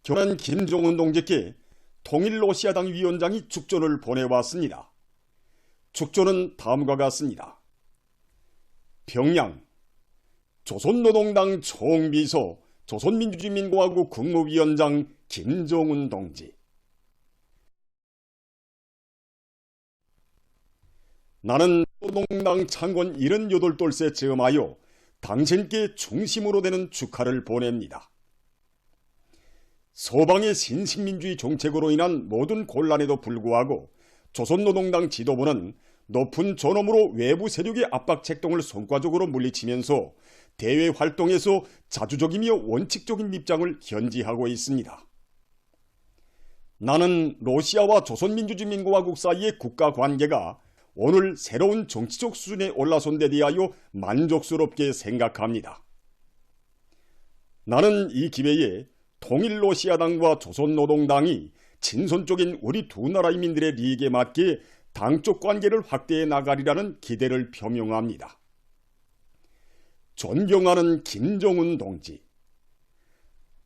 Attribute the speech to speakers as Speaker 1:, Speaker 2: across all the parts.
Speaker 1: 교란 김종은 동지께 통일로시아당 위원장이 축전을 보내왔습니다. 축전은 다음과 같습니다. 평양 조선노동당 총비서 조선민주주의민공화국 국무위원장 김종은 동지. 나는 노동당 창건 78돌새 즈음하여 당신께 중심으로 되는 축하를 보냅니다. 서방의 신식민주의 정책으로 인한 모든 곤란에도 불구하고 조선노동당 지도부는 높은 존엄으로 외부 세력의 압박 책동을 성과적으로 물리치면서 대외 활동에서 자주적이며 원칙적인 입장을 견지하고 있습니다. 나는 러시아와 조선민주주의민공화국 사이의 국가 관계가 오늘 새로운 정치적 수준에 올라선 데 대하여 만족스럽게 생각합니다. 나는 이 기회에 통일로시아당과 조선노동당이 친선적인 우리 두 나라 인민들의利益에 맞게 당적 관계를 확대해 나가리라는 기대를 표명합니다. 존경하는 김종은 동지,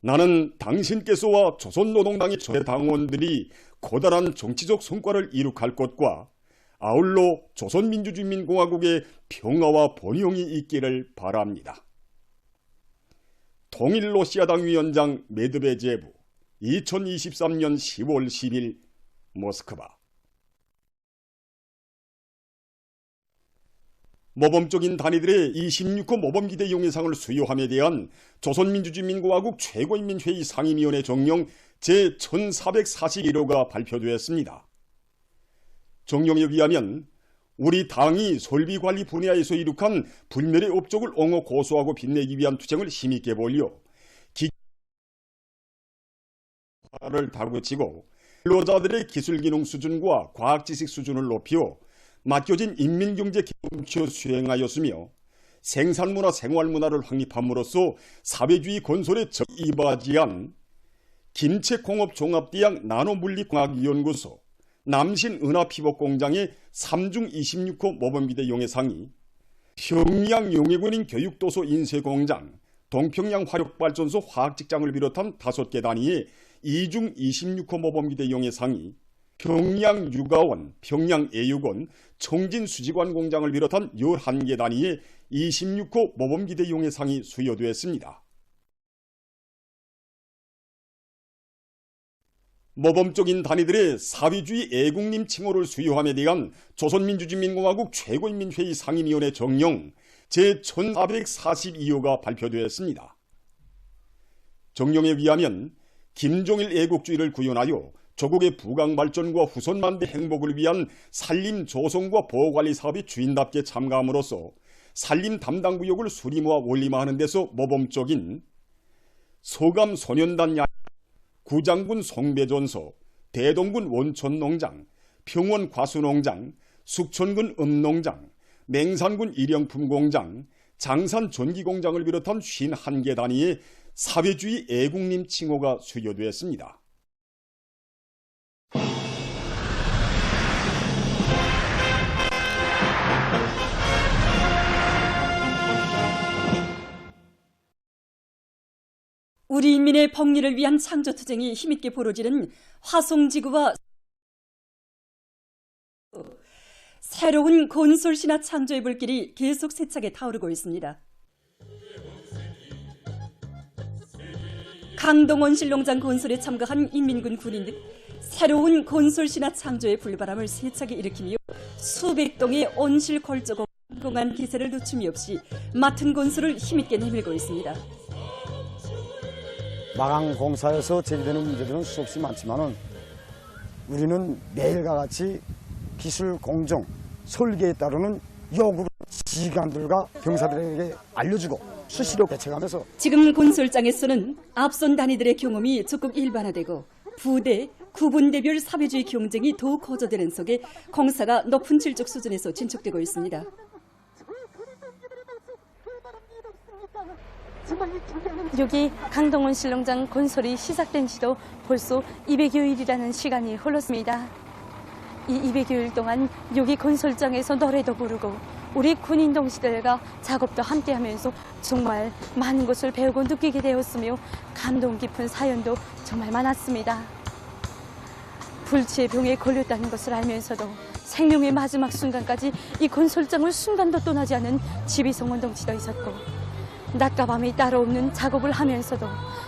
Speaker 1: 나는 당신께서와 조선노동당의 당원들이 커다란 정치적 성과를 이룩할 것과 아울러 조선민주주의민공화국의 평화와 번영이 있기를 바랍니다. 통일로시아당 위원장 메드베제브 2023년 10월 10일 모스크바. 모범적인 단위들의 26호 모범기대 용의상을 수여함에 대한 조선민주주의민공화국 최고인민회의 상임위원회 정령 제1441호가 발표되었습니다. 정령에 의하면 우리 당이 설비관리 분야에서 이룩한 불멸의 업적을 옹호 고수하고 빛내기 위한 투쟁을 힘있게 벌여 기술을 다그치고 근로자들의 기술기능 수준과 과학지식 수준을 높여 맡겨진 인민경제 기본치를 수행하였으며 생산문화 생활문화를 확립함으로써 사회주의 건설에 이바지한 김책공업종합대학 나노물리공학연구소 남신은하피복공장의 3중 26호 모범기대 용해상이 평양 용해군인 교육도서 인쇄공장, 동평양 화력발전소 화학직장을 비롯한 5개 단위의 2중 26호 모범기대 용해상이 평양 육아원, 평양 애육원, 청진 수지관 공장을 비롯한 11개 단위의 26호 모범기대 용해상이 수여되었습니다. 모범적인 단위들의 사회주의 애국님 칭호를 수여함에 대한 조선민주주의민공화국 최고인민회의 상임위원회 정령 제1442호가 발표되었습니다. 정령에 의하면 김종일 애국주의를 구현하여 조국의 부강발전과 후손만대 행복을 위한 산림 조성과 보호관리 사업의 주인답게 참가함으로써 산림 담당구역을 수리모아 원리화하는 데서 모범적인 서감 소년단 구장군 송배전소, 대동군 원촌농장, 평원 과수농장, 숙천군 음농장, 맹산군 일용품공장, 장산 전기공장을 비롯한 51개 단위의 사회주의 애국님 칭호가 수여되었습니다.
Speaker 2: 우리 인민의 복리를 위한 창조투쟁이 힘있게 벌어지는 화성지구와 새로운 건설신화 창조의 불길이 계속 세차게 타오르고 있습니다. 강동원실농장 건설에 참가한 인민군 군인들, 새로운 건설신화 창조의 불바람을 세차게 일으키며 수백 동의 온실 걸저고 공한 기세를 늦춤이 없이 맡은 건설을 힘있게 내밀고 있습니다.
Speaker 3: 마강 공사에서 제기되는 문제들은 수없이 많지만은 우리는 매일과 같이 기술 공정, 설계에 따르는 요구를 지휘관들과 병사들에게 알려주고 수시로 개척하면서
Speaker 2: 지금 건설장에서는 앞선 단위들의 경험이 적극 일반화되고 부대, 구분대별 사회주의 경쟁이 더욱 거저되는 속에 공사가 높은 질적 수준에서 진척되고 있습니다.
Speaker 4: 여기 강동원 실농장 건설이 시작된 지도 벌써 200여일이라는 시간이 흘렀습니다. 이 200여일 동안 여기 건설장에서 노래도 부르고 우리 군인 동지들과 작업도 함께하면서 정말 많은 것을 배우고 느끼게 되었으며 감동 깊은 사연도 정말 많았습니다. 불치의 병에 걸렸다는 것을 알면서도 생명의 마지막 순간까지 이 건설장을 순간도 떠나지 않은 지비성원 동지도 있었고, 낮과 밤이 따로 없는 작업을 하면서도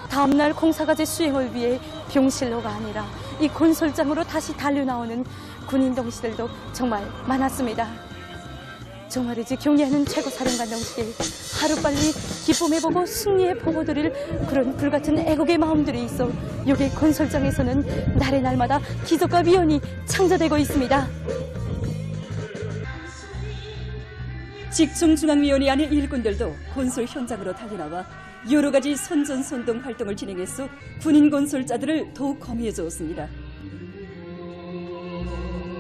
Speaker 4: 다음날 공사과제 수행을 위해 병실로가 아니라 이 건설장으로 다시 달려나오는 군인 동지들도 정말 많았습니다. 정말이지 경례하는 최고사령관 동지께 하루빨리 기쁨에 보고 승리에 보고 드릴 그런 불같은 애국의 마음들이 있어 여기 건설장에서는 날의 날마다 기적과 위원이 창조되고 있습니다.
Speaker 2: 직중중앙위원회 안의 일꾼들도 건설 현장으로 달려나와 여러 가지 선전선동 활동을 진행해서 군인 건설자들을 더욱 거미해 주었습니다.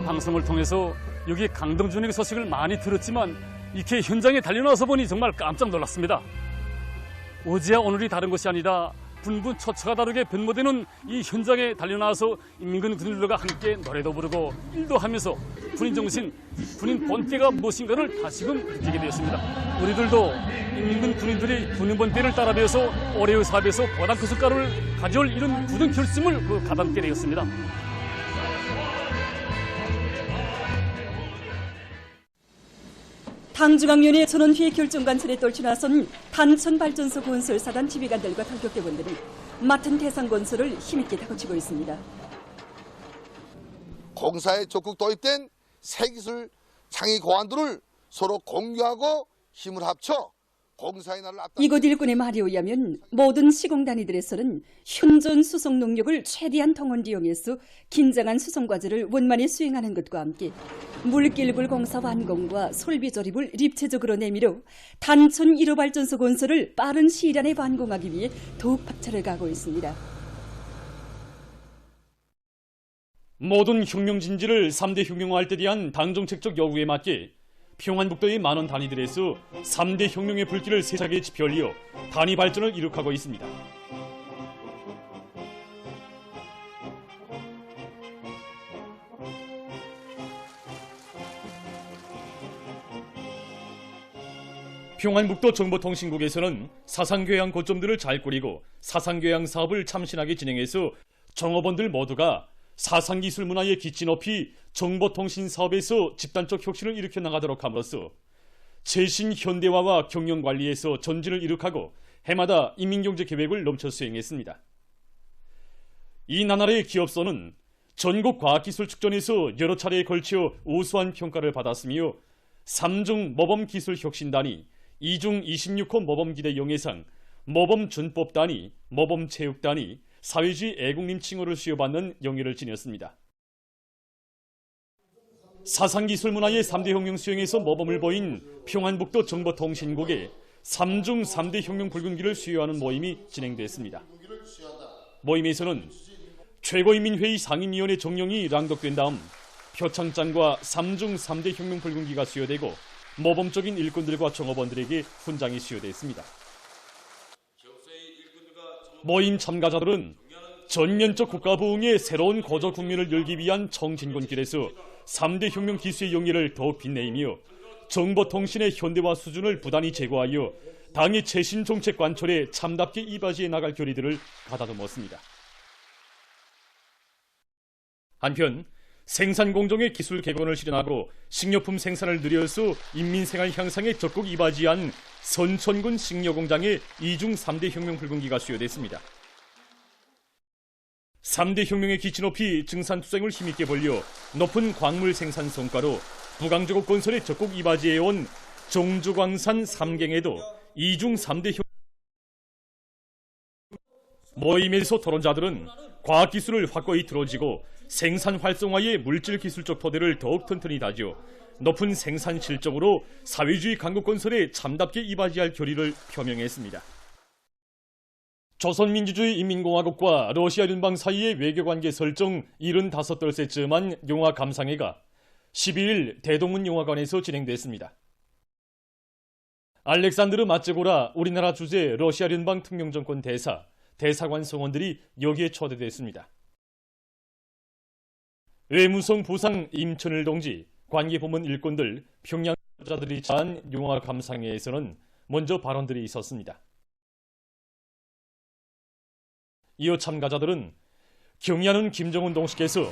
Speaker 5: 방송을 통해서 여기 강동준의 소식을 많이 들었지만 이렇게 현장에 달려나와서 보니 정말 깜짝 놀랐습니다. 어제와 오늘이 다른 것이 아니라 분분 처처가 다르게 변모되는 이 현장에 달려나와서 인민군 군인들과 함께 노래도 부르고 일도 하면서 군인 정신, 군인 본때가 무엇인가를 다시금 느끼게 되었습니다. 우리들도 인민군 군인들이 군인 본때를 따라 배워서 올해의 사업에서 보다 큰 성과를 가져올 이런 굳은 결심을 가담게 되었습니다.
Speaker 2: 당중앙위원회 전원회의 결정관설에 떨쳐나선 단천발전소 건설사단 지휘관들과 당격대원들이 맡은 대상건설을 힘있게 다그치고 있습니다.
Speaker 6: 공사에 적극 도입된 새기술 창의 고안들을 서로 공유하고 힘을 합쳐 공사의 날을 앞당.
Speaker 2: 이곳 일꾼의 말에 의하면 모든 시공단위들에서는 현존 수송 능력을 최대한 동원이용해서 긴장한 수송 과제를 원만히 수행하는 것과 함께 물길불 공사 완공과 설비 조립을 입체적으로 내밀어 단천 1호 발전소 건설을 빠른 시일 안에 완공하기 위해 더욱 박차를 가하고 있습니다.
Speaker 5: 모든 혁명진지를 3대 혁명화할 때 대한 당정책적 요구에 맞게 평안북도의 많은 단위들에서 3대 혁명의 불길을 세차게 지펴올리어 단위 발전을 이룩하고 있습니다. 평안북도 정보통신국에서는 사상교양 고점들을 잘 꾸리고 사상교양 사업을 참신하게 진행해서 정업원들 모두가 사상기술 문화의 기치 높이 정보통신 사업에서 집단적 혁신을 일으켜 나가도록 함으로써 최신 현대화와 경영관리에서 전진을 이룩하고 해마다 인민경제 계획을 넘쳐 수행했습니다. 이 나날의 기업소는 전국 과학기술축전에서 여러 차례에 걸쳐 우수한 평가를 받았으며 3중 모범기술혁신단위, 2중 26호 모범기대 영예상, 모범준법단위, 모범체육단위, 사회주의 애국님 칭호를 수여받는 영예를 지녔습니다. 사상기술 문화의 3대 혁명 수행에서 모범을 보인 평안북도 정보통신국에 3중 3대 혁명 붉은기를 수여하는 모임이 진행됐습니다. 모임에서는 최고인민회의 상임위원회 정령이 랑독된 다음 표창장과 3중 3대 혁명 붉은기가 수여되고 모범적인 일꾼들과 정업원들에게 훈장이 수여됐습니다. 모임 참가자들은 전면적 국가 부흥의 새로운 거저 국면을 열기 위한 정진군길에서 3대 혁명 기수의 용의를 더욱 빛내이며 정보통신의 현대화 수준을 부단히 제고하여 당의 최신 정책 관철에 참답게 이바지해 나갈 결의들을 가다듬었습니다. 한편 생산 공정의 기술 개선을 실현하고 식료품 생산을 늘려서 인민생활 향상에 적극 이바지한 선천군 식료공장의 2중 3대 혁명 붉은기가 수여됐습니다. 3대 혁명의 기치 높이 증산투쟁을 힘있게 벌려 높은 광물 생산 성과로 부강제국 건설에 적극 이바지해온 종주광산 3경에도 2중 3대 혁명 모임에서 토론자들은 과학기술을 확고히 들어지고 생산 활성화의 물질기술적 토대를 더욱 튼튼히 다져 높은 생산 실적으로 사회주의 강국 건설에 참답게 이바지할 결의를 표명했습니다. 조선민주주의 인민공화국과 러시아 연방 사이의 외교관계 설정 75돌째쯤한 영화감상회가 12일 대동문 영화관에서 진행됐습니다. 알렉산드르 마츠고라 우리나라 주재 러시아 연방 특명정권 대사관 성원들이 여기에 초대됐습니다. 외무성 부상 임천을 동지, 관계부문 일꾼들, 평양
Speaker 7: 자들이 참여한 용화 감상회에서는 먼저 발언들이 있었습니다. 이어 참가자들은 경의하는 김정은 동지께서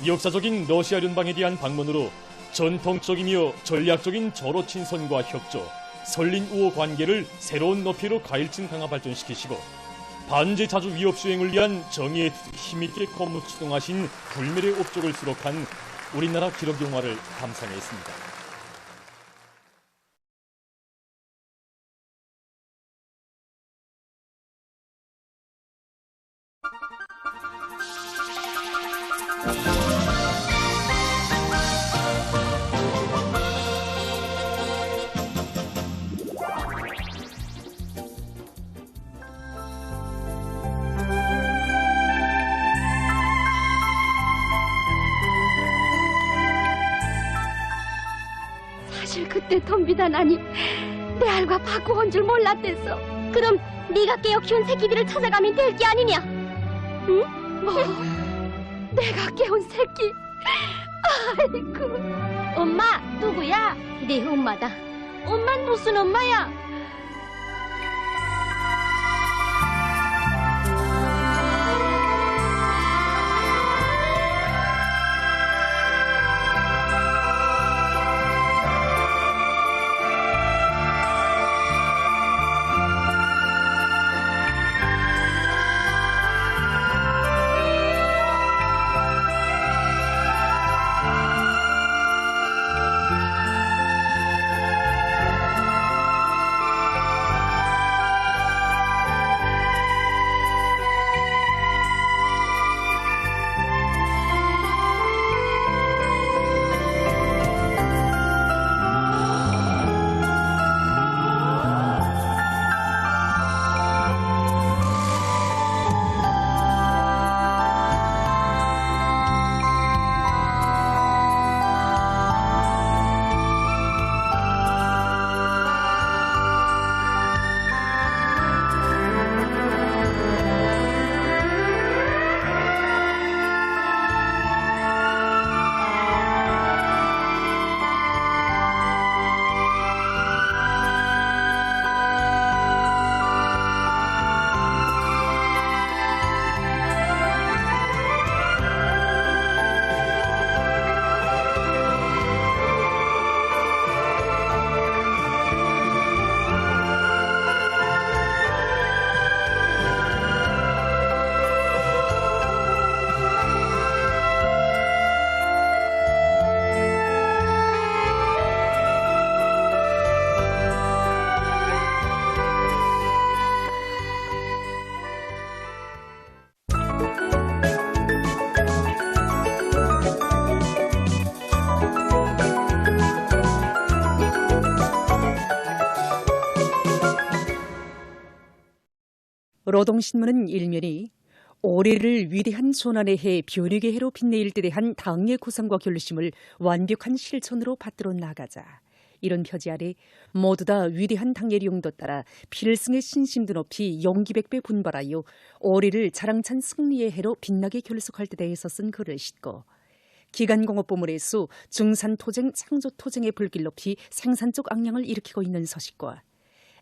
Speaker 7: 역사적인 러시아 연방에 대한 방문으로 전통적이며 전략적인 저로 친선과 협조, 설린 우호 관계를 새로운 높이로 가일층 강화 발전시키시고 반제 자주 위협 수행을 위한 정의의 힘있게 거무 추동하신 불멸의 업적을 수록한 우리나라 기록 영화를 감상했습니다.
Speaker 8: 사실 그때 덤비다나니 내 알과 바꾸어온 줄 몰랐댔어. 그럼 네가 깨어 키운 새끼들을 찾아가면 될 게 아니냐? 응? 뭐? 내가 깨운 새끼? 아이고. 엄마 누구야? 네 엄마다. 엄마는 무슨 엄마야?
Speaker 2: 노동신문은 일면이 올해를 위대한 조난의 해 변혁의 해로 빛내일 때 대한 당의 구상과 결심을 완벽한 실천으로 받들어 나가자. 이런 표지 아래 모두 다 위대한 당의 용도 따라 필승의 신심도 높이 용기백배 분발하여 올해를 자랑찬 승리의 해로 빛나게 결속할 때 대해서 쓴 글을 싣고 기간공업부문에서 중산토쟁, 창조토쟁의 불길 높이 생산 쪽 악량을 일으키고 있는 소식과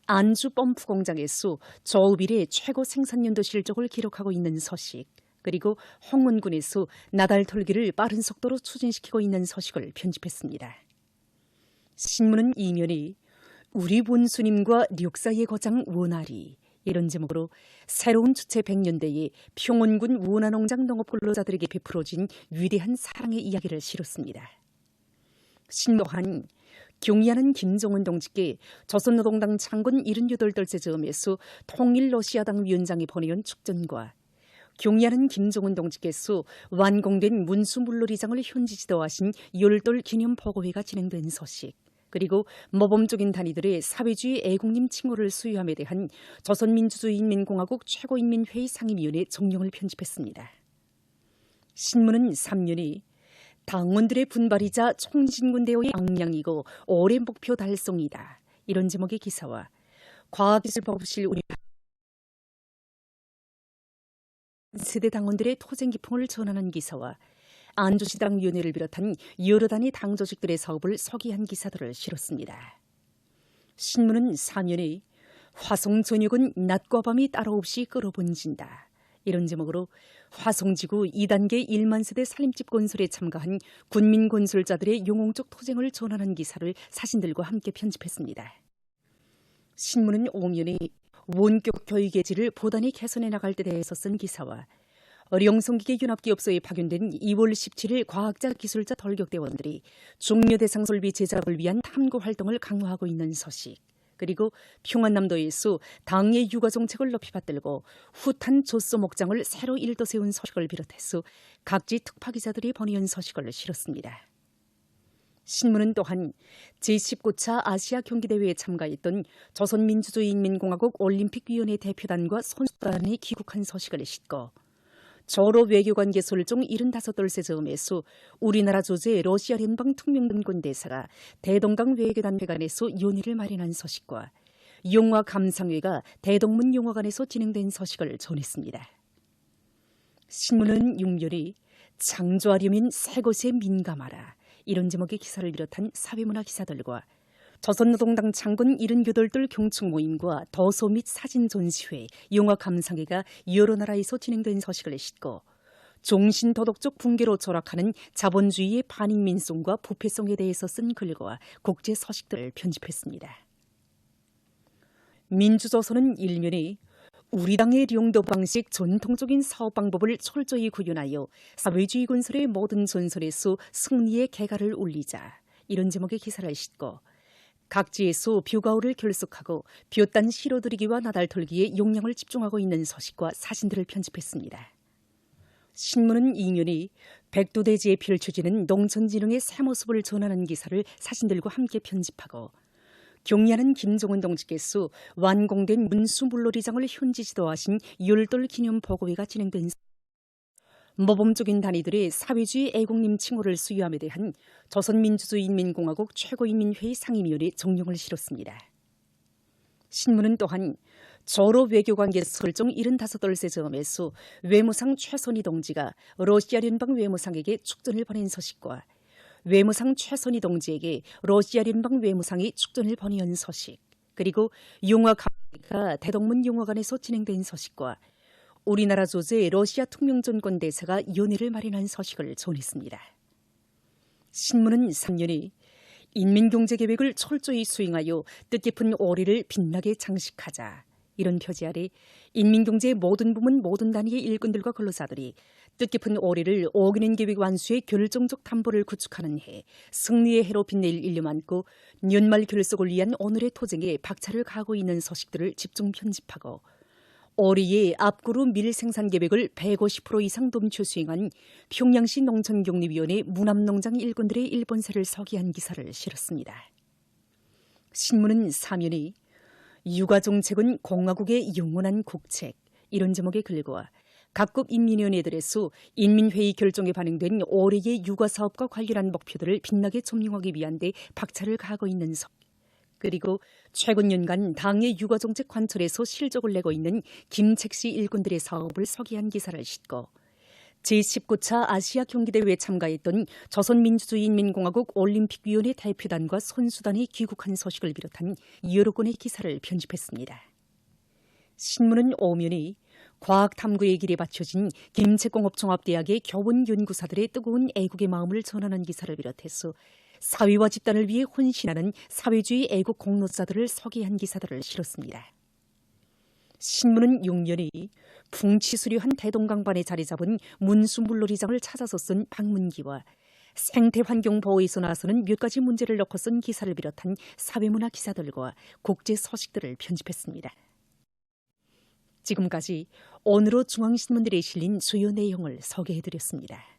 Speaker 2: 안주 펌프 공장에서 저업 이래 최고 생산연도 실적을 기록하고 있는 소식, 그리고 홍문군에서 나달 털기를 빠른 속도로 추진시키고 있는 소식을 편집했습니다. 신문은 이면이 우리 본수님과 력사의 거장 원아리 이런 제목으로 새로운 주체 100년대에 평원군 원화농장 농업근로자들에게 베풀어진 위대한 사랑의 이야기를 실었습니다. 신노한 경의하는 김정은 동지께 조선노동당 창건 78돌째 즈음에서 통일러시아당 위원장이 보내온 축전과 경의하는 김정은 동지께서 완공된 문수물놀이장을 현지 지도하신 열돌 기념 보고회가 진행된 소식, 그리고 모범적인 단위들의 사회주의 애국님 칭호를 수여함에 대한 조선민주주의인민공화국 최고인민회의 상임위원회 정령을 편집했습니다. 신문은 3년이 당원들의 분발이자 총진군대의 악량이고 올해 목표 달성이다. 이런 제목의 기사와 과학기술법실 우리 세대 당원들의 토쟁 기풍을 전하는 기사와 안주시당위원회를 비롯한 여러 단위 당 조직들의 사업을 서기한 기사들을 실었습니다. 신문은 3년에 화성 전역은 낮과 밤이 따로 없이 끌어본진다. 이런 제목으로 화성지구 2단계 1만 세대 살림집 건설에 참가한 군민 건설자들의 용홍적 토쟁을 전하는 기사를 사진들과 함께 편집했습니다. 신문은 옥면에 원격 교육의 질을 보단히 개선해 나갈 때 대해서 쓴 기사와 어령성기계 융합기업소에 파견된 2월 17일 과학자 기술자 덜격대원들이 종료 대상 설비 제작을 위한 탐구 활동을 강화하고 있는 소식, 그리고 평안남도에서 당의 육아 정책을 높이 받들고 후탄 조소 목장을 새로 일도 세운 소식을 비롯해서 각지 특파 기자들이 번이은 소식을 실었습니다. 신문은 또한 제19차 아시아 경기대회에 참가했던 조선민주주의인민공화국 올림픽위원회 대표단과 선수단이 귀국한 소식을 싣고 저로 외교관계 설정 75돌세 점에서 우리나라 주재 러시아聯邦 특명등권 대사가 대동강 외교단 회관에서 연의를 마련한 소식과 영화 감상회가 대동문 영화관에서 진행된 소식을 전했습니다. 신문은 6월에 창조하려면 새 것에 민감하라, 이런 제목의 기사를 비롯한 사회문화 기사들과 조선노동당 창건 78돌 경축 모임과 더소 및 사진 전시회, 영화 감상회가 여러 나라에서 진행된 소식을 싣고 종신도덕적 붕괴로 절약하는 자본주의의 반인민성과 부패성에 대해서 쓴 글과 국제 소식들을 편집했습니다. 민주조선은 일면에 우리 당의 령도 방식 전통적인 사업 방법을 철저히 구현하여 사회주의 건설의 모든 전선에서 승리의 개가를 올리자, 이런 제목의 기사를 싣고 각지에서 뷰가오를 결속하고 뷰단 실어들이기와 나달 털기에 용량을 집중하고 있는 소식과 사진들을 편집했습니다. 신문은 2년에 백두대지에 펼쳐지는 농촌진흥의 새 모습을 전하는 기사를 사진들과 함께 편집하고 경리하는 김정은 동지께서 완공된 문수물놀이장을 현지 지도하신 열돌 기념 보고회가 진행된 모범적인 단위들의 사회주의 애국님 칭호를 수여함에 대한 조선민주주의인민공화국 최고인민회의 상임위원회 정령을 실었습니다. 신문은 또한 저로 외교관계 설정 75돌세 점에서 외무상 최선희 동지가 러시아聯邦 외무상에게 축전을 보낸 소식과 외무상 최선희 동지에게 러시아聯邦 외무상이 축전을 보내온 소식, 그리고 영화 감상회가 대동문 영화관에서 진행된 소식과 우리나라 주재 러시아 특명전권 대사가 연회를 마련한 소식을 전했습니다. 신문은 3년에 인민경제계획을 철저히 수행하여 뜻깊은 올해를 빛나게 장식하자, 이런 표지 아래 인민경제의 모든 부문 모든 단위의 일꾼들과 근로자들이 뜻깊은 올해를 어기는 계획 완수의 결정적 담보를 구축하는 해 승리의 해로 빛낼 일념 안고 연말 결속을 위한 오늘의 토쟁에 박차를 가하고 있는 소식들을 집중 편집하고 올해의 앞구루 밀 생산 계획을 150% 이상 넘쳐 수행한 평양시 농촌격리위원회 무남농장 일꾼들의 일본세를 서기한 기사를 실었습니다. 신문은 3년에 육아정책은 공화국의 영원한 국책, 이런 제목의 글과 각급 인민위원회들에서 인민회의 결정에 반영된 올해의 육아사업과 관련한 목표들을 빛나게 점령하기 위한 데 박차를 가하고 있는 그리고 최근 연간 당의 육아정책 관철에서 실적을 내고 있는 김책시 일꾼들의 사업을 서기한 기사를 싣고 제19차 아시아 경기대회에 참가했던 조선민주주의인민공화국 올림픽위원회 대표단과 선수단이 귀국한 소식을 비롯한 여러 건의 기사를 편집했습니다. 신문은 오면에 과학탐구의 길에 받쳐진 김책공업종합대학의 교원 연구사들의 뜨거운 애국의 마음을 전하는 기사를 비롯해서 사회와 집단을 위해 헌신하는 사회주의 애국 공로자들을 서기한 기사들을 실었습니다. 신문은 6년에 풍치수려한 대동강반에 자리 잡은 문수물놀이장을 찾아서 쓴 방문기와 생태환경보호에서 나서는 몇 가지 문제를 넣고 쓴 기사를 비롯한 사회문화 기사들과 국제 소식들을 편집했습니다. 지금까지 오늘의 중앙신문들에 실린 주요 내용을 소개해드렸습니다.